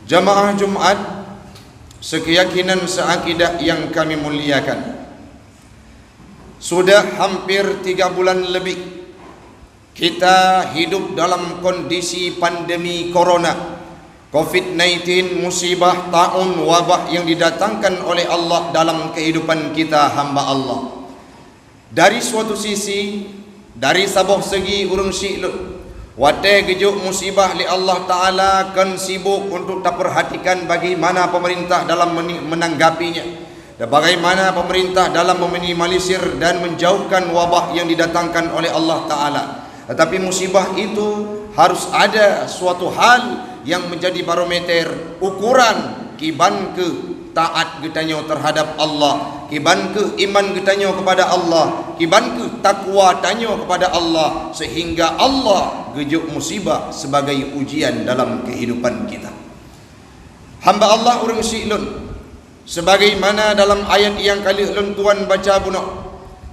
Jamaah Jumat sekeyakinan seakidah yang kami muliakan, sudah hampir 3 bulan lebih kita hidup dalam kondisi pandemi corona COVID-19, musibah taun wabah yang didatangkan oleh Allah dalam kehidupan kita hamba Allah. Dari suatu sisi, dari sabuh segi urang syi'lu watai gejuk musibah li Allah Ta'ala kan sibuk untuk tak perhatikan bagaimana pemerintah dalam menanggapinya dan bagaimana pemerintah dalam meminimalisir dan menjauhkan wabah yang didatangkan oleh Allah Ta'ala. Tetapi musibah itu harus ada suatu hal yang menjadi barometer ukuran kiban ke taat getanyo terhadap Allah, kiban ke iman getanyo kepada Allah, kiban ke takwa tanyo kepada Allah, sehingga Allah gejuk musibah sebagai ujian dalam kehidupan kita. Hamba Allah urang syi'lun, sebagaimana dalam ayat yang kali ulun tuan baca buno,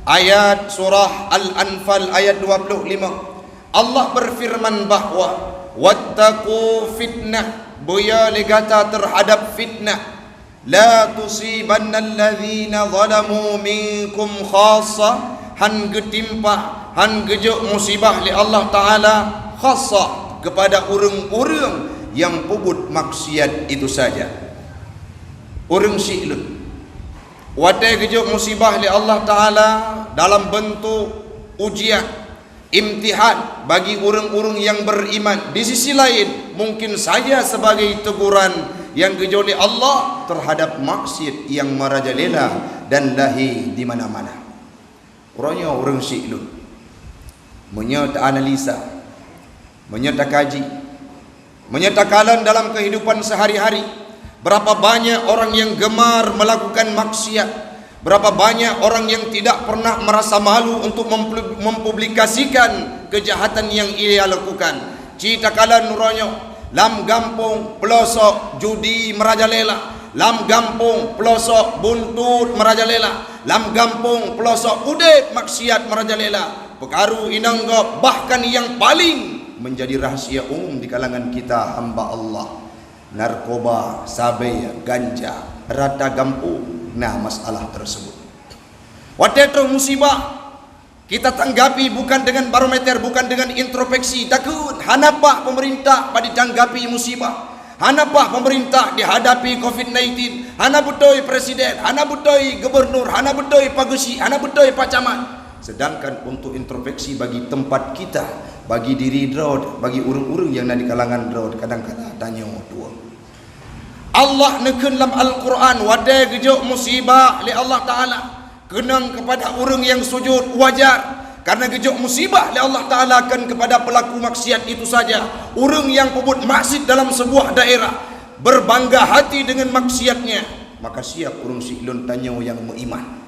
ayat surah Al-Anfal ayat 25, Allah berfirman bahwa wattaqu fitnah, boya legata terhadap fitnah, la tusibanna alladhina zalamu minkum khassa, han getimpa han gejuk musibah li Allah Ta'ala khassa kepada orang-orang yang puput maksiat itu saja. Orang syi'lun watai gejuk musibah li Allah Ta'ala dalam bentuk ujian, imtihan bagi orang-orang yang beriman. Di sisi lain mungkin saja sebagai teguran yang gejoli Allah terhadap maksiat yang merajalela dan lahi di mana-mana. Orangnya orang syi'lun menyerta analisa, menyerta kaji, menyerta kalan dalam kehidupan sehari-hari. Berapa banyak orang yang gemar melakukan maksiat, berapa banyak orang yang tidak pernah merasa malu untuk mempublikasikan kejahatan yang ia lakukan. Cita kalan nuranyo lam gampung pelosok judi merajalela, lam gampung pelosok buntut merajalela, lam gampung pelosok udet maksiat merajalela. Perkara inangga bahkan yang paling menjadi rahasia umum di kalangan kita hamba Allah, narkoba, sabai, ganja, rata gampung. Nah, masalah tersebut watetro musibah kita tanggapi bukan dengan barometer, bukan dengan introspeksi. Takut hanapah pemerintah pada tanggapi musibah, hanapah pemerintah dihadapi COVID-19, hana butoi presiden, hana butoi gubernur, hana butoi pagusi, hana butoi pacamat. Sedangkan untuk introspeksi bagi tempat kita, bagi diri drod, bagi urung-urung yang ada di kalangan drod, kadang-kadang tanya dua. Allah neken dalam Al-Quran wadai gejuk musibah li Allah Ta'ala kenang kepada orang yang sujud wajar, karena gejuk musibah li Allah Ta'ala akan kepada pelaku maksiat itu saja. Orang yang pebut maksiat dalam sebuah daerah berbangga hati dengan maksiatnya, maka siap orang syi'lun tanya yang beriman,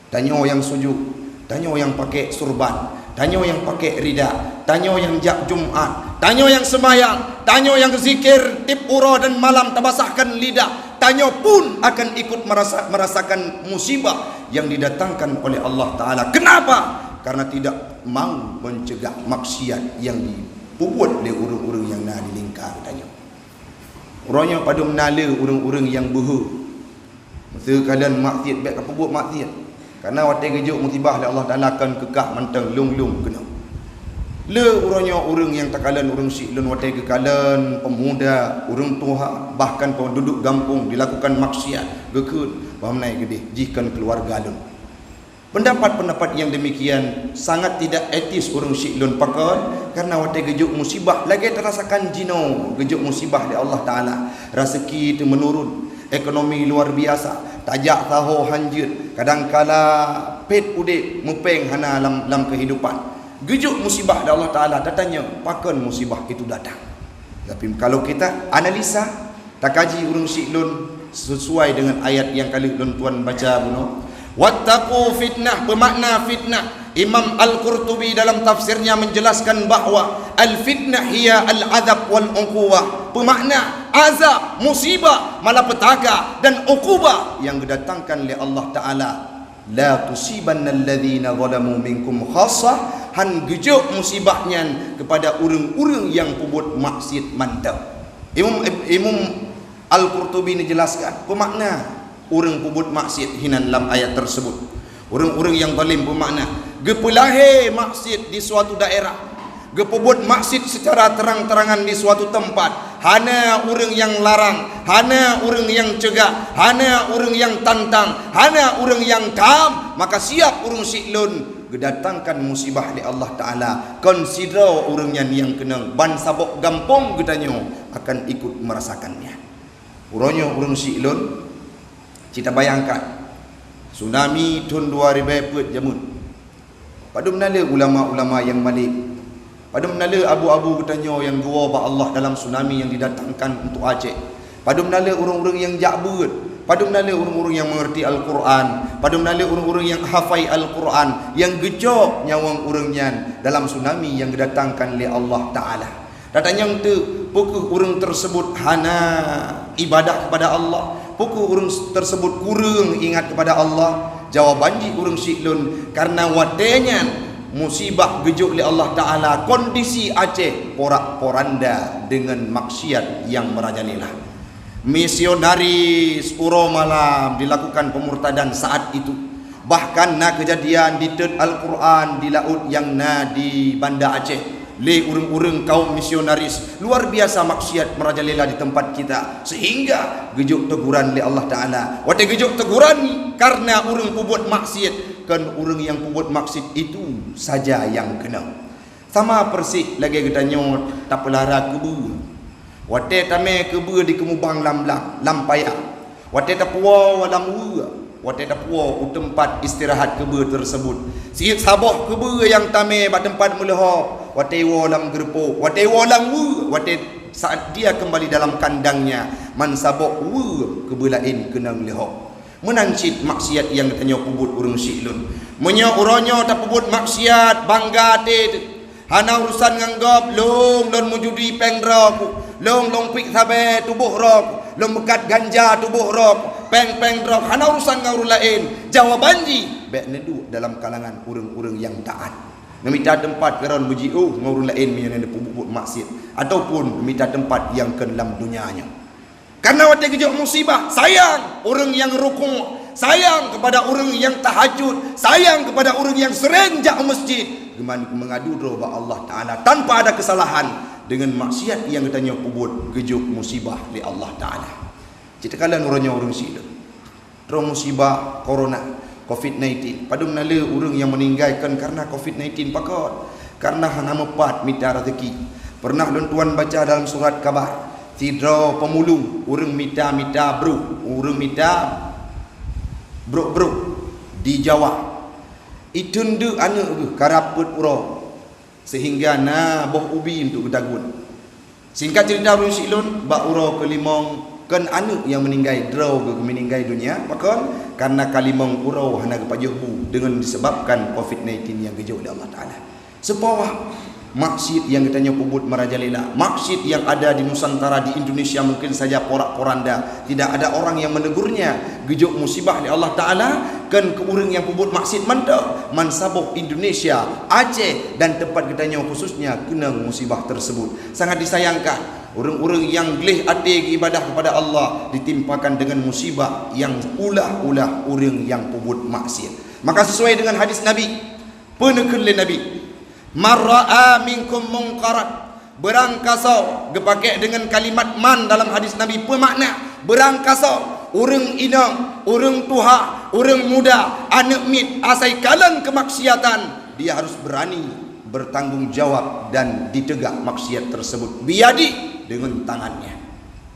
tanya yang sujud, tanya yang pakai surban, tanya yang pakai rida, tanya yang jak Jumat, tanya yang semayang, tanya yang zikir tip ura dan malam tabasahkan lidah, tanya pun akan ikut merasakan musibah yang didatangkan oleh Allah Ta'ala. Kenapa? Karena tidak mau mencegah maksiat yang dibuat oleh urung-urung yang nak dilingkar. Tanya orangnya pada menala urung-urung yang buhu masa kalian maksiat baik apa buat maksiat, karena watai gejuk musibah Allah Ta'ala akan kekah mantang lung-lung kena le orangnya orang yang takalan orang syi'lun watai kekalan pemuda, orang tua, bahkan penduduk kampung dilakukan maksiat gekut pamnai gede jikan keluarga lun. Pendapat-pendapat yang demikian sangat tidak etis orang syi'lun pakai, karena watai gejuk musibah lagi terasakan jino gejuk musibah di Allah Ta'ala, rezeki itu menurun, ekonomi luar biasa, tajak tahu hanjut, kadang-kala pet udik mupeng hana dalam kehidupan. Gejuk musibah dari Allah Ta'ala datanya pakan musibah itu datang. Tapi kalau kita analisa tak kaji urung syi'lun sesuai dengan ayat yang kali tuan baca buno, wattaqu fitnah, bermakna fitnah. Imam Al-Qurtubi dalam tafsirnya menjelaskan bahawa al-fitnah hiya al-azab wal uquwah, bermakna azab, musibah, malapetaka dan uqubah yang didatangkan oleh Allah Ta'ala. La tusibanna alladhina zalamu minkum khassah, han gejuk musibahnya kepada orang-orang yang pebut maksiat mantap. Imam Al-Qurtubi ni jelaskan apa makna orang pebut maksiat hinan dalam ayat tersebut. Orang-orang yang zalim bermakna gepelahir maksiat di suatu daerah, gepebut maksiat secara terang-terangan di suatu tempat, hana orang yang larang, hana orang yang cegah, hana orang yang tantang, hana orang yang tam, maka siap orang siklun gedatangkan musibah di Allah Ta'ala. Consider orang yang kena ban sabok gampong gedanyo akan ikut merasakannya. Uronyo orang siklun, kita bayangkan tsunami tahun 2004 jamun. Pada menala ulama-ulama yang balik, pada menala abu-abu gedanyo yang gua ba Allah dalam tsunami yang didatangkan untuk Aceh. Pada menala orang-orang yang jakbut, pada menala orang-orang yang mengerti Al-Quran, pada menala orang-orang yang hafai Al-Quran, yang gejok nyawang orangnya dalam tsunami yang didatangkan oleh Allah Ta'ala. Datanya tu pokok orang tersebut hana ibadah kepada Allah, pokok orang tersebut kurang ingat kepada Allah. Jawabannya orang siklun karena watenya musibah gejok oleh Allah Ta'ala, kondisi Aceh porak-poranda dengan maksiat yang merajalela. Misionaris uro malam dilakukan pemurtadan saat itu. Bahkan na kejadian di Ted Al-Quran di laut yang na di Banda Aceh, le urang-urang kaum misionaris luar biasa maksiat merajalela di tempat kita, sehingga gejok teguran oleh Allah Ta'ala. Wate gejok teguran ni karena urang pembuat maksiat, kan urang yang pembuat maksiat itu saja yang kena. Sama persis lagi gedanyo tak pelara kubu. Wate tame kubu di kemubang lampaya. Wate tapua walam ua. Wate tapua tempat istirahat kubu tersebut. Si saboh kubu yang tame ba tempat meleho. Wate walam gerpo, wate walam ua. Wate saat dia kembali dalam kandangnya, man sabok ua kubu lain kena meleho. Menancit maksiat yang katanya pubut urang siklun. Menya uronyo tak pubut maksiat bangga te. Hana urusan nganggap long mujudi pengraku, long pik sabe tubuh rok, long bekat ganja tubuh rok, peng rok, hana urusan ngau lain. Jawabanji bek nedu dalam kalangan urang-urang yang taat. Meminta tempat keron muji ngau lain yang pubut maksiat ataupun meminta tempat yang ke dalam dunianya. Karena waktu kejauh musibah, sayang orang yang rukuk, sayang kepada orang yang tahajud, sayang kepada orang yang sering jak masjid, mengadu kepada Allah Ta'ala tanpa ada kesalahan dengan maksiat yang katanya pubut kejauh musibah di Allah Ta'ala. Cita kalian orangnya orang silam terus musibah corona COVID-19 pada menala orang yang meninggalkan karena COVID-19 pakot karena hana mepat mita rezeki. Pernah tuan baca dalam surat Kabar, tidro pemulung urang mita bro, urang mita bro di Jawa. Itundu anak karaput uro sehingga na boh ubi untuk gedagun. Singkat cerita urang silun ba uro kelimong kan anak yang meninggal draw ke meninggal dunia pakon karena kalimong uro hana kepajuhu dengan disebabkan COVID-19 yang gejauh oleh Allah Ta'ala. Sepawah maksud yang katanya pubut merajalela, maksud yang ada di Nusantara, di Indonesia mungkin saja porak-poranda, tidak ada orang yang menegurnya. Gejok musibah di Allah Ta'ala kan ke orang yang pubut maksud mantap mansabuk Indonesia, Aceh dan tempat katanya khususnya kena musibah tersebut. Sangat disayangkan orang-orang yang gelih hati ibadah kepada Allah ditimpakan dengan musibah yang ulah-ulah orang yang pubut maksiat. Maka sesuai dengan hadis Nabi, penekan oleh Nabi, marra'a minkum munkarat, berangkasau dipakai dengan kalimat man dalam hadis Nabi, bermakna berangkasau orang inang, orang tuha, orang muda, anak mit asai kalan kemaksiatan, dia harus berani bertanggungjawab dan ditegak maksiat tersebut biadi dengan tangannya.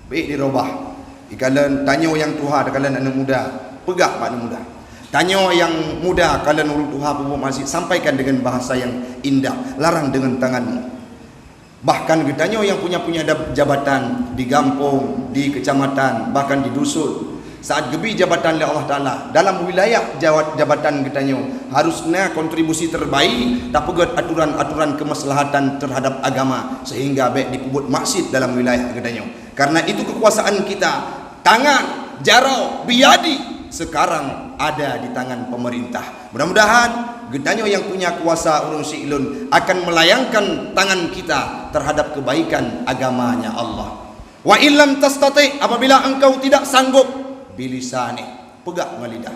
Baik dirubah. Ikalan tanyo yang tuha kalian anak muda, pegak anak muda. Tanya yang muda kalian urut Tuhan pun masih sampaikan dengan bahasa yang indah, larang dengan tanganmu. Bahkan ditanya yang punya jabatan di kampung, di kecamatan, bahkan di dusun, saat gebi jabatan oleh Allah Ta'ala dalam wilayah jabatan kitanya harusnya kontribusi terbaik tak pegat aturan-aturan kemaslahatan terhadap agama sehingga baik dipubut maksud dalam wilayah kitanya. Karena itu kekuasaan kita, tangan, jarau, biadi sekarang ada di tangan pemerintah. Mudah-mudahan gedanyo yang punya kuasa urung si'lun akan melayangkan tangan kita terhadap kebaikan agamanya Allah. Wa illam tastati, apabila engkau tidak sanggup, bilisani, pegak dengan lidah.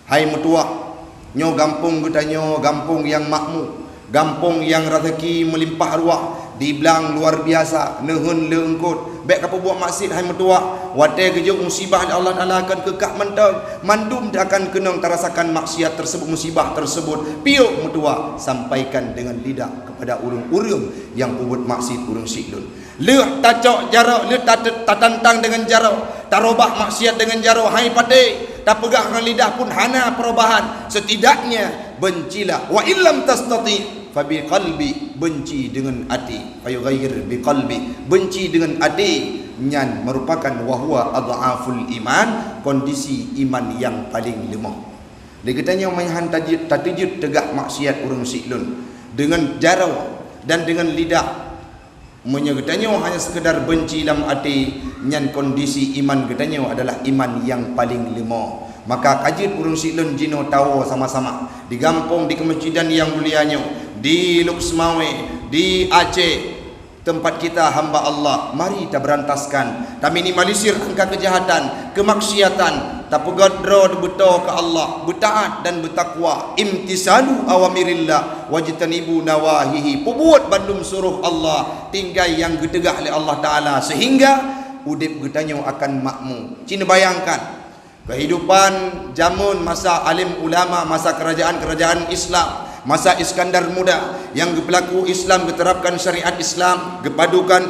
Hai mertua, nyo gampung getanyo, gampung yang makmur, gampung yang rezeki melimpah ruah, dibilang luar biasa, nehun leungkut, baik apa buat maksud hai mertua, watai kejuk musibah Allah Taala akan kekak mentang, mandum dia akan kenang terasakan maksiat tersebut, musibah tersebut. Piuk mertua, sampaikan dengan lidah kepada urung-urung yang buat maksud urung siklun. Leh tacok jarak, leh tatantang dengan jarak, tarobah maksiat dengan jarak. Hai pate, tak pegah dengan lidah pun hana perubahan. Setidaknya bencilah. Wa illam tastati fa bi qalbi, benci dengan hati. Fa yughayyir bi qalbi, benci dengan hati. Nyan merupakan wahwa adhaful iman, kondisi iman yang paling lemah. Dikatanya mainhan tatijud tegak maksiat urung siklun dengan jarak dan dengan lidah. Menyegetanyo hanya sekedar benci dalam hati, nyan kondisi iman getanyo adalah iman yang paling lemah. Maka kajit urung siklun jino tahu sama-sama di kampung, di kemasjidan yang mulianyo, di Luksmawe, di Aceh, tempat kita hamba Allah. Mari kita berantaskan, kita minimalisir angka kejahatan, kemaksiatan, kita pegadro beto ke Allah, bertaat dan bertakwa, imtisalu awamirillah wajtanibu nawahihi, perbuat bandum suruh Allah, tinggal yang getegah oleh Allah Taala, sehingga udip getanyo akan makmur. Cina bayangkan kehidupan zaman masa alim ulama, masa kerajaan-kerajaan Islam, masa Iskandar Muda, yang berlaku Islam, diterapkan syariat Islam, kepadukan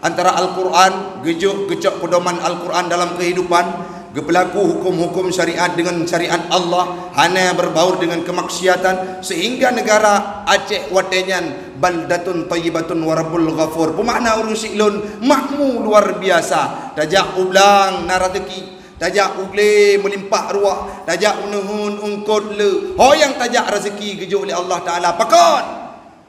antara Al-Quran, gecok pedoman Al-Quran dalam kehidupan, berlaku hukum-hukum syariat dengan syariat Allah, hanya berbaur dengan kemaksiatan, sehingga negara Aceh watenyan baldatun thayyibatun warabbul ghafur, bermakna urung siklun makmur luar biasa. Tajak ulang narateki, tajak ugle melimpah ruah, tajak unuhun ungkut le, yang tajak rezeki gejuk oleh Allah Taala pakon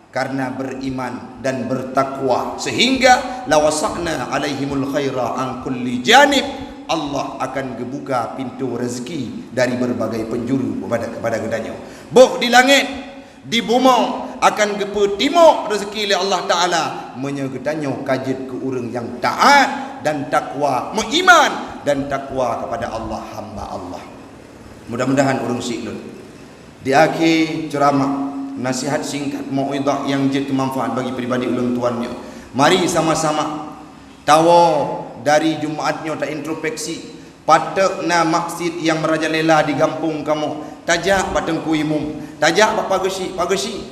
karena beriman dan bertakwa, sehingga lawasakna alaihimul khaira an kulli janib, Allah akan gebuka pintu rezeki dari berbagai penjuru kepada gedanyo. Boh di langit, di bumi akan gepu timur rezeki oleh Allah Taala, menyegedanyo kajit ke urang yang taat dan takwa, mengiman dan takwa kepada Allah, hamba Allah. Mudah-mudahan urung siklun di akhir ceramah nasihat singkat mauidhah yang jadi manfaat bagi pribadi ulun tuannya. Mari sama-sama tahu dari Jumaatnya tak introspeksi, patekna maksud yang merajalela di kampung kamu, tajak batengku imum, tajak pagesi,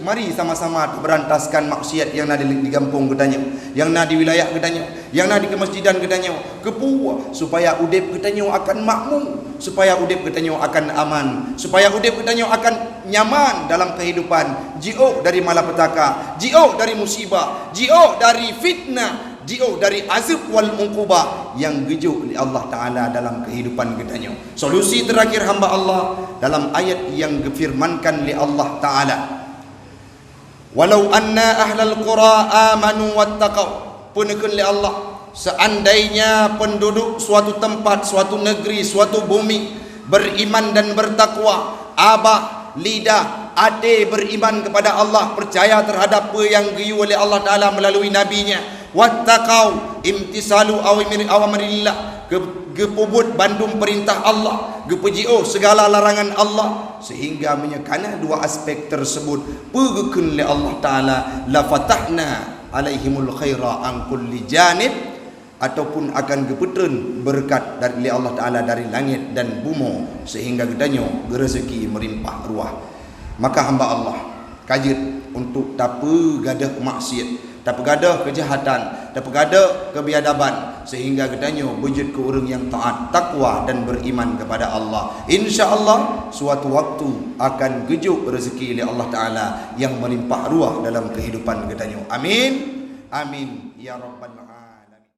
mari sama-sama berantaskan maksiat yang ada di kampung gedanyo, yang ada di wilayah gedanyo, yang ada di kemasjidan gedanyo, kepuah supaya udip gedanyo akan makmur, supaya udip gedanyo akan aman, supaya udip gedanyo akan nyaman dalam kehidupan, jio dari malapetaka, jio dari musibah, jio dari fitnah, jauh dari azab wal uqubah yang gejuk oleh Allah Ta'ala dalam kehidupan kita. Solusi terakhir hamba Allah dalam ayat yang difirmankan oleh Allah Ta'ala, walau anna ahlal qura amanu wattaqau, punakun oleh Allah, seandainya penduduk suatu tempat, suatu negeri, suatu bumi beriman dan bertakwa, abah, lidah, ade beriman kepada Allah, percaya terhadap apa yang diyu oleh Allah Ta'ala melalui nabinya, wattaqau, imtisalu awamirillah, gepubut bandung perintah Allah, gepejio segala larangan Allah, sehingga menyekana dua aspek tersebut pegekun oleh Allah Ta'ala, la fatahna alaihimul khaira an kulli janib, ataupun akan geputun berkat dari Allah Ta'ala dari langit dan bumi, sehingga gedanyo rezeki merimpah ruah. Maka hamba Allah kajit untuk tak gadah maksiat, tak gadah kejahatan, tak gadah kebiadaban, sehingga gedanyo wujud ke orang yang taat, takwa dan beriman kepada Allah. InsyaAllah suatu waktu akan gejuk rezeki oleh Allah Ta'ala yang melimpah ruah dalam kehidupan gedanyo. Amin, amin ya rabbal alamin.